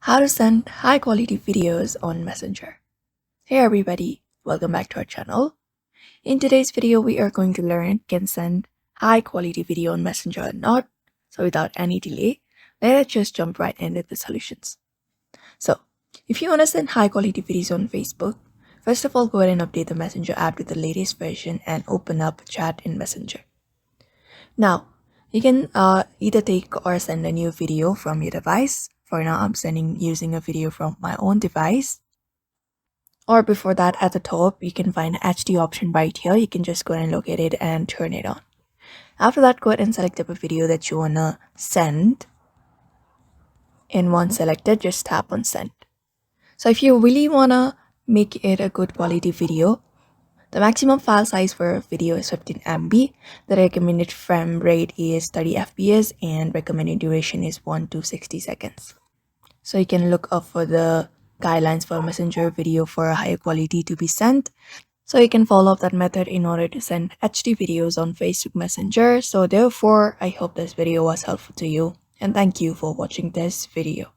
How to send high quality videos on Messenger. Hey everybody, welcome back to our channel. In today's video, we are going to learn can send high quality video on Messenger or not. So without any delay, let's just jump right into the solutions. So if you want to send high quality videos on Facebook, first of all, go ahead and update the Messenger app to the latest version and open up chat in Messenger. Now, you can either take or send a new video from your device. For now, I'm sending using a video from my own device. Or before that, at the top, you can find HD option right here. You can just go ahead and locate it and turn it on. After that, go ahead and select up a video that you wanna send. And once selected, just tap on send. So if you really wanna make it a good quality video, the maximum file size for a video is 15 MB. The recommended frame rate is 30 FPS and recommended duration is 1 to 60 seconds. So you can look up for the guidelines for Messenger video for a higher quality to be sent. So you can follow up that method in order to send HD videos on Facebook Messenger. So therefore, I hope this video was helpful to you and thank you for watching this video.